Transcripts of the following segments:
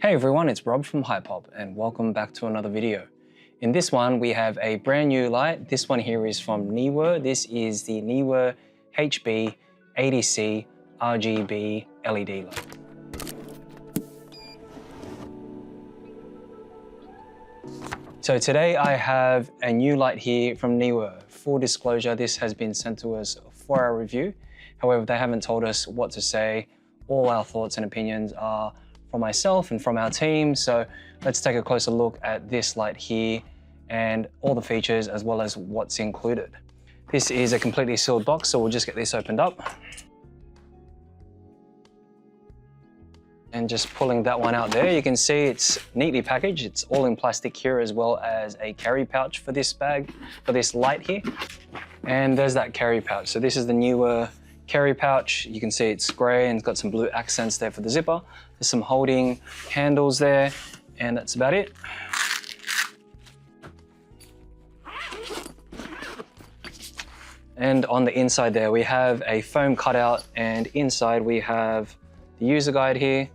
Hey everyone, it's Rob from Hypop and welcome back to another video. In this one, we have a brand new light. This one here is from Neewer. This is the Neewer HB80C RGB LED light. So today I have a new light here from Neewer. Full disclosure, this has been sent to us for our review. However, they haven't told us what to say. All our thoughts and opinions are from myself and from our team. So let's take a closer look at this light here and all the features as well as what's included. This is a completely sealed box, so we'll just get this opened up. And just pulling that one out there, you can see it's neatly packaged. It's all in plastic here, as well as a carry pouch for this bag, for this light here. And there's that carry pouch. So this is the Neewer carry pouch. You can see it's gray and it's got some blue accents there for the zipper. There's some holding handles there, and that's about it. And on the inside there, we have a foam cutout, and inside we have the user guide here.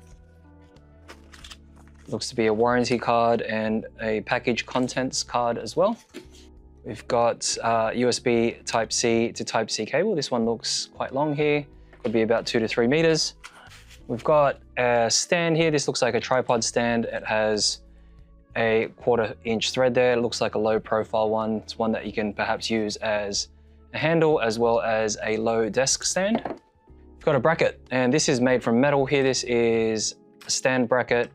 Looks to be a warranty card and a package contents card as well. We've got USB Type-C to Type-C cable. This one looks quite long here, could be about 2 to 3 meters. We've got a stand here. This looks like a tripod stand. It has a 1/4 inch thread there. It looks like a low profile one. It's one that you can perhaps use as a handle as well as a low desk stand. We've got a bracket, and this is made from metal here. This is a stand bracket.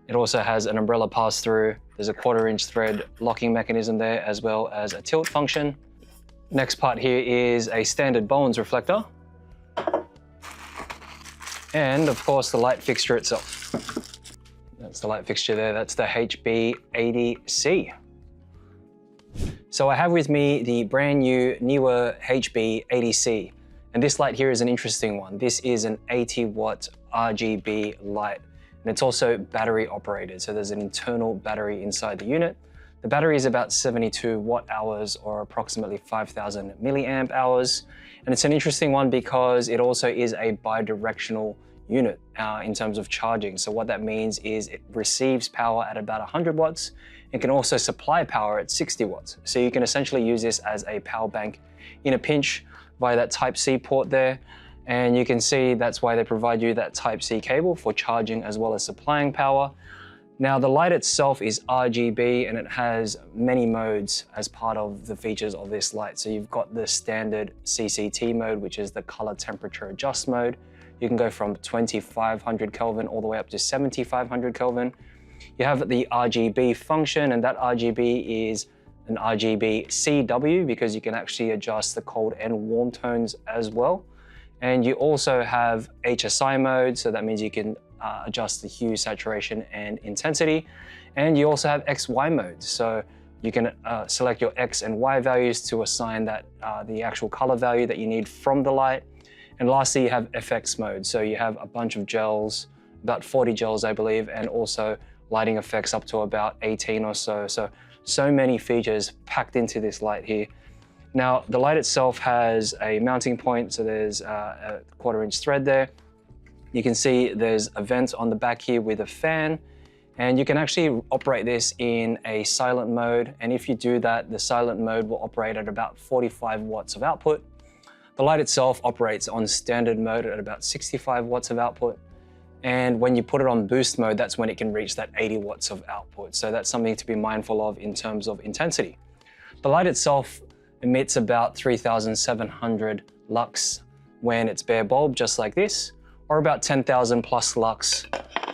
It also has an umbrella pass-through. There's a 1/4 inch thread locking mechanism there, as well as a tilt function. Next part here is a standard Bowens reflector. And of course, the light fixture itself. That's the light fixture there. That's the HB80C. So I have with me the brand new Neewer HB80C. And this light here is an interesting one. This is an 80-watt RGB light. And it's also battery operated. So there's an internal battery inside the unit. The battery is about 72 watt hours, or approximately 5,000 milliamp hours. And it's an interesting one because it also is a bi-directional unit in terms of charging. So what that means is it receives power at about 100 watts and can also supply power at 60 watts. So you can essentially use this as a power bank in a pinch via that Type-C port there. And you can see that's why they provide you that Type-C cable for charging as well as supplying power. Now the light itself is RGB and it has many modes as part of the features of this light. So you've got the standard CCT mode, which is the color temperature adjust mode. You can go from 2500 Kelvin all the way up to 7500 Kelvin. You have the RGB function, and that RGB is an RGB CW because you can actually adjust the cold and warm tones as well. And you also have HSI mode, so that means you can adjust the hue, saturation, and intensity. And you also have XY mode, so you can select your X and Y values to assign that the actual color value that you need from the light. And lastly, you have FX mode, so you have a bunch of gels, about 40 gels, I believe, and also lighting effects up to about 18 or so. So many features packed into this light here. Now, the light itself has a mounting point, so there's a 1/4 inch thread there. You can see there's a vent on the back here with a fan, and you can actually operate this in a silent mode. And if you do that, the silent mode will operate at about 45 watts of output. The light itself operates on standard mode at about 65 watts of output. And when you put it on boost mode, that's when it can reach that 80 watts of output. So that's something to be mindful of in terms of intensity. The light itself emits about 3,700 lux when it's bare bulb, just like this, or about 10,000 plus lux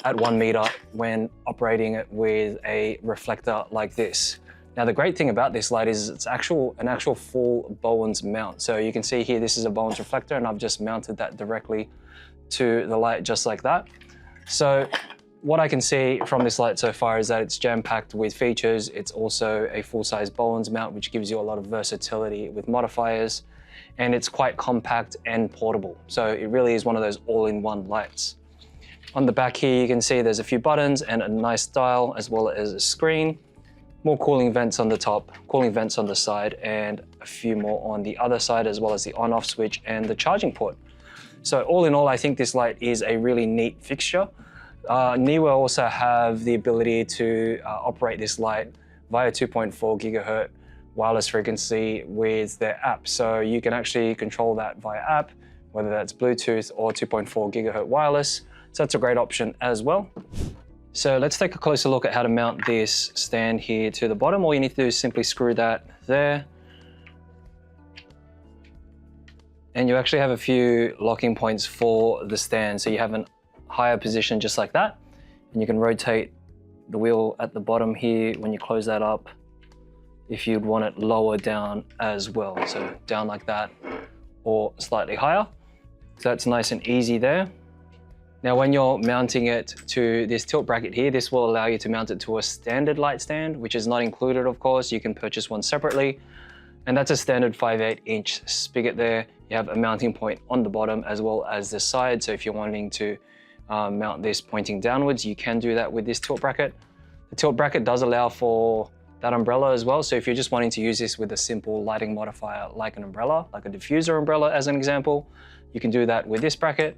at 1 meter when operating it with a reflector like this. Now, the great thing about this light is it's an actual full Bowens mount. So you can see here, this is a Bowens reflector, and I've just mounted that directly to the light just like that. So what I can see from this light so far is that it's jam-packed with features. It's also a full-size Bowens mount, which gives you a lot of versatility with modifiers, and it's quite compact and portable. So it really is one of those all-in-one lights. On the back here, you can see there's a few buttons and a nice dial, as well as a screen. More cooling vents on the top, cooling vents on the side, and a few more on the other side, as well as the on-off switch and the charging port. So all in all, I think this light is a really neat fixture. Neewer also have the ability to operate this light via 2.4 gigahertz wireless frequency with their app. So you can actually control that via app, whether that's Bluetooth or 2.4 gigahertz wireless. So that's a great option as well. So let's take a closer look at how to mount this stand here to the bottom. All you need to do is simply screw that there. And you actually have a few locking points for the stand. So you have a higher position just like that. And you can rotate the wheel at the bottom here when you close that up if you'd want it lower down as well. So down like that or slightly higher. So that's nice and easy there. Now, when you're mounting it to this tilt bracket here, this will allow you to mount it to a standard light stand, which is not included, of course. You can purchase one separately. And that's a standard 5/8" spigot there. You have a mounting point on the bottom as well as the side. So if you're wanting to mount this pointing downwards, you can do that with this tilt bracket. The tilt bracket does allow for that umbrella as well. So if you're just wanting to use this with a simple lighting modifier like an umbrella, like a diffuser umbrella as an example, you can do that with this bracket.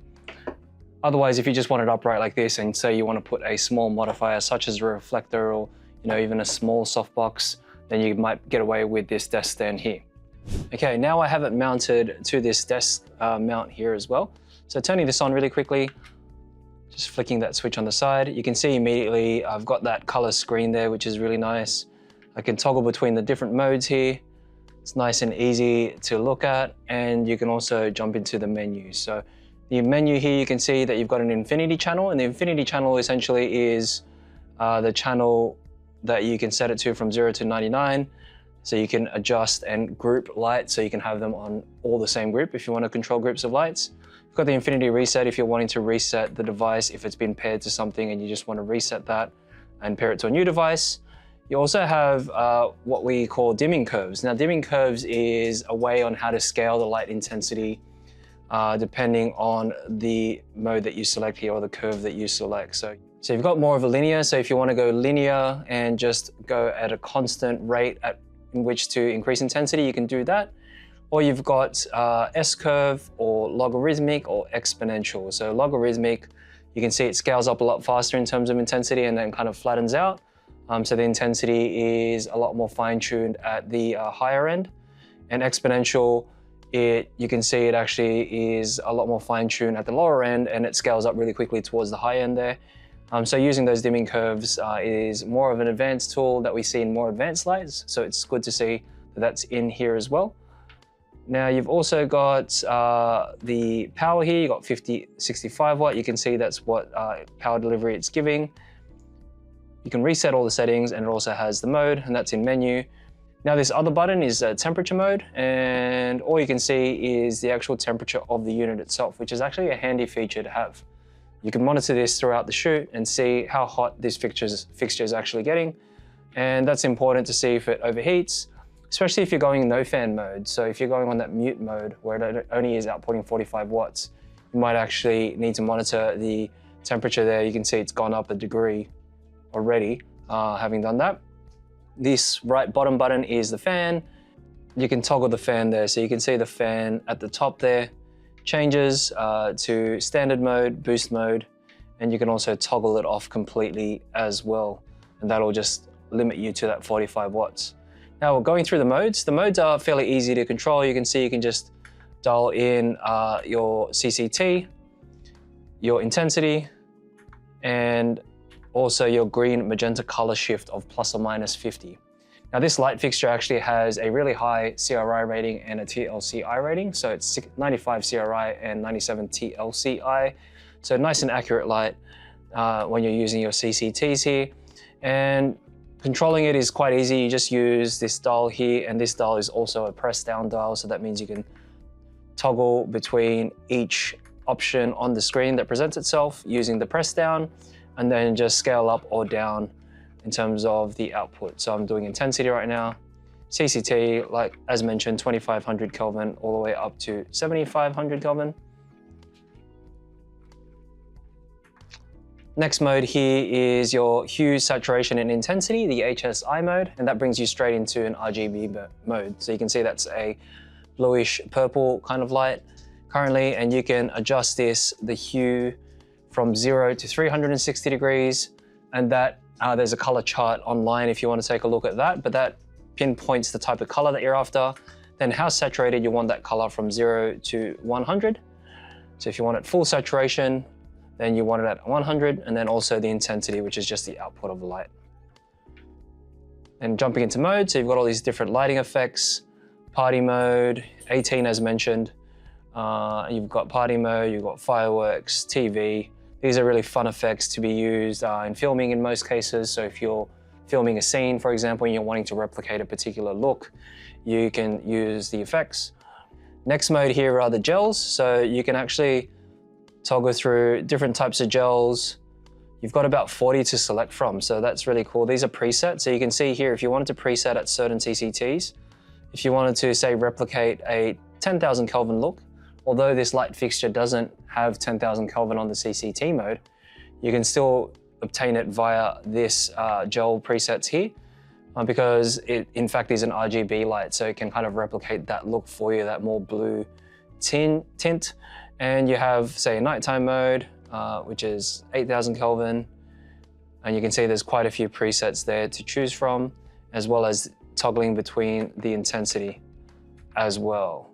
Otherwise, if you just want it upright like this and say you want to put a small modifier such as a reflector or even a small softbox, then you might get away with this desk stand here. Okay, now I have it mounted to this desk mount here as well. So turning this on really quickly, just flicking that switch on the side, you can see immediately I've got that color screen there, which is really nice. I can toggle between the different modes here. It's nice and easy to look at, and you can also jump into the menu. So the menu here, you can see that you've got an infinity channel, and the infinity channel essentially is the channel that you can set it to from 0 to 99. So you can adjust and group lights, so you can have them on all the same group if you want to control groups of lights. You've got the infinity reset if you're wanting to reset the device if it's been paired to something and you just want to reset that and pair it to a new device. You also have what we call dimming curves. Now, dimming curves is a way on how to scale the light intensity depending on the mode that you select here or the curve that you select. So you've got more of a linear. So if you want to go linear and just go at a constant rate in which to increase intensity, you can do that. Or you've got S-curve or logarithmic or exponential. So logarithmic, you can see it scales up a lot faster in terms of intensity and then kind of flattens out. So the intensity is a lot more fine-tuned at the higher end. And exponential, you can see it actually is a lot more fine-tuned at the lower end, and it scales up really quickly towards the high end there. So using those dimming curves is more of an advanced tool that we see in more advanced lights. So it's good to see that that's in here as well. Now you've also got the power here. You've got 65 watt. You can see that's what power delivery it's giving. You can reset all the settings, and it also has the mode, and that's in menu. Now this other button is temperature mode, and all you can see is the actual temperature of the unit itself, which is actually a handy feature to have. You can monitor this throughout the shoot and see how hot this fixture is actually getting. And that's important to see if it overheats, especially if you're going no fan mode. So if you're going on that mute mode where it only is outputting 45 watts, you might actually need to monitor the temperature there. You can see it's gone up a degree already, having done that. This right bottom button is the fan. You can toggle the fan there. So you can see the fan at the top there changes to standard mode, boost mode, and you can also toggle it off completely as well. And that'll just limit you to that 45 watts. Now we're going through the modes. The modes are fairly easy to control. You can see you can just dial in your CCT, your intensity, and also your green magenta color shift of plus or minus 50. Now this light fixture actually has a really high CRI rating and a TLCI rating. So it's 95 CRI and 97 TLCI. So nice and accurate light when you're using your CCTs here. And controlling it is quite easy. You just use this dial here, and this dial is also a press down dial. So that means you can toggle between each option on the screen that presents itself using the press down, and then just scale up or down in terms of the output. So I'm doing intensity right now. CCT, like as mentioned, 2500 Kelvin all the way up to 7500 Kelvin. Next mode here is your hue, saturation, and intensity, the HSI mode, and that brings you straight into an RGB mode. So you can see that's a bluish purple kind of light currently, and you can adjust the hue from 0 to 360 degrees, and that there's a color chart online if you want to take a look at that, but that pinpoints the type of color that you're after. Then how saturated you want that color from 0 to 100. So if you want it full saturation, then you want it at 100, and then also the intensity, which is just the output of the light. And jumping into mode, so you've got all these different lighting effects, party mode, 18 as mentioned. You've got party mode, you've got fireworks, TV. These are really fun effects to be used in filming in most cases. So if you're filming a scene, for example, and you're wanting to replicate a particular look, you can use the effects. Next mode here are the gels. So you can actually toggle through different types of gels. You've got about 40 to select from, so that's really cool. These are presets. So you can see here, if you wanted to preset at certain CCTs, if you wanted to say replicate a 10,000 Kelvin look, although this light fixture doesn't have 10,000 Kelvin on the CCT mode, you can still obtain it via this gel presets here because it in fact is an RGB light, so it can kind of replicate that look for you, that more blue tint. And you have, say, a nighttime mode, which is 8,000 Kelvin. And you can see there's quite a few presets there to choose from, as well as toggling between the intensity as well.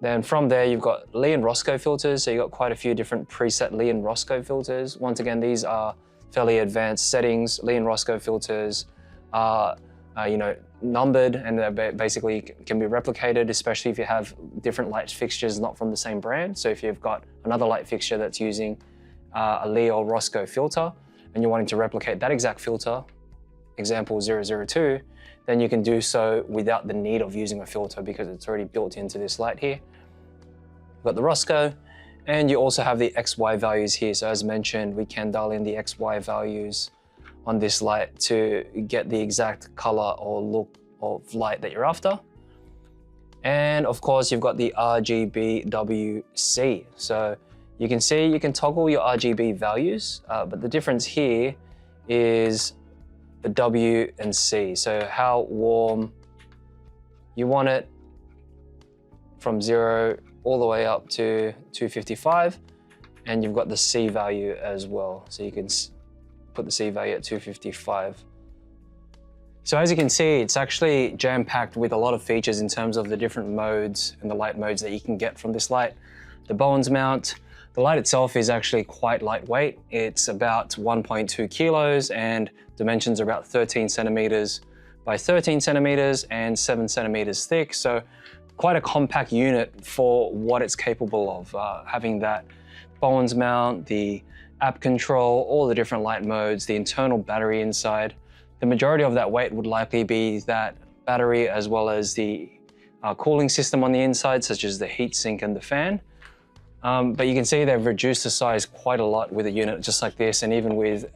Then from there, you've got Lee and Rosco filters. So you've got quite a few different preset Lee and Rosco filters. Once again, these are fairly advanced settings. Lee and Rosco filters are, numbered, and they basically can be replicated, especially if you have different light fixtures not from the same brand. So if you've got another light fixture that's using a Lee or Rosco filter, and you're wanting to replicate that exact filter, example 002, then you can do so without the need of using a filter because it's already built into this light here. You've got the Rosco, and you also have the XY values here. So as mentioned, we can dial in the XY values on this light to get the exact color or look of light that you're after. And of course, you've got the RGBWC. So you can see you can toggle your RGB values, but the difference here is the W and C. So how warm you want it from 0 all the way up to 255. And you've got the C value as well. So you can put the C value at 255. So as you can see, it's actually jam-packed with a lot of features in terms of the different modes and the light modes that you can get from this light. The Bowens mount, the light itself is actually quite lightweight. It's about 1.2 kilos and dimensions are about 13 centimeters by 13 centimeters and 7 centimeters thick. So quite a compact unit for what it's capable of, having that Bowens mount, the app control, all the different light modes, the internal battery inside. The majority of that weight would likely be that battery as well as the cooling system on the inside, such as the heat sink and the fan. But you can see they've reduced the size quite a lot with a unit just like this, and even with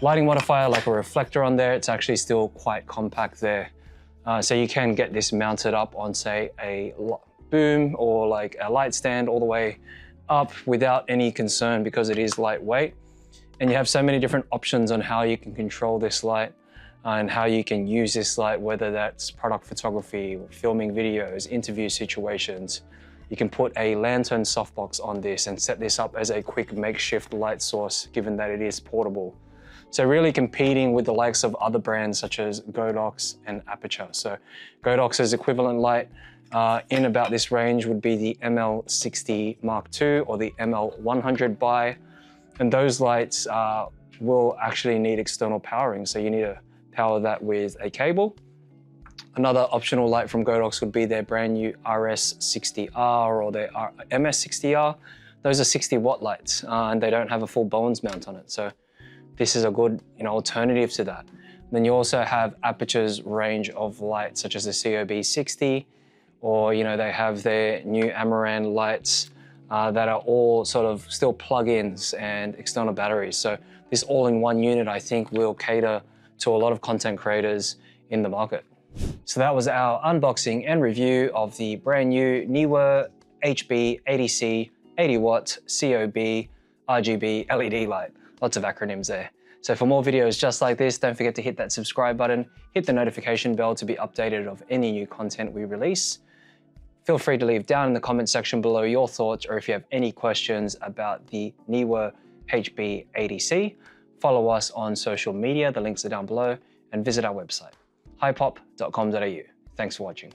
lighting modifier like a reflector on there, it's actually still quite compact there. So you can get this mounted up on, say, a boom or like a light stand all the way up without any concern because it is lightweight. And you have so many different options on how you can control this light and how you can use this light, whether that's product photography, filming videos, interview situations. You can put a lantern softbox on this and set this up as a quick makeshift light source, given that it is portable. So really competing with the likes of other brands such as Godox and Aputure. So Godox's equivalent light in about this range would be the ML60 Mark II or the ML100 Bi. And those lights will actually need external powering. So you need to power that with a cable. Another optional light from Godox would be their brand new RS60R or their MS60R. Those are 60 watt lights and they don't have a full Bowens mount on it. So this is a good alternative to that. Then you also have Aputure's range of lights such as the COB 60, or they have their new Amaran lights that are all sort of still plug-ins and external batteries. So this all-in-one unit, I think, will cater to a lot of content creators in the market. So that was our unboxing and review of the brand new Neewer HB80C 80 watt COB RGB LED light. Lots of acronyms there. So for more videos just like this, don't forget to hit that subscribe button, hit the notification bell to be updated of any new content we release. Feel free to leave down in the comment section below your thoughts, or if you have any questions about the Neewer HB80C, follow us on social media, the links are down below, and visit our website, hypop.com.au. Thanks for watching.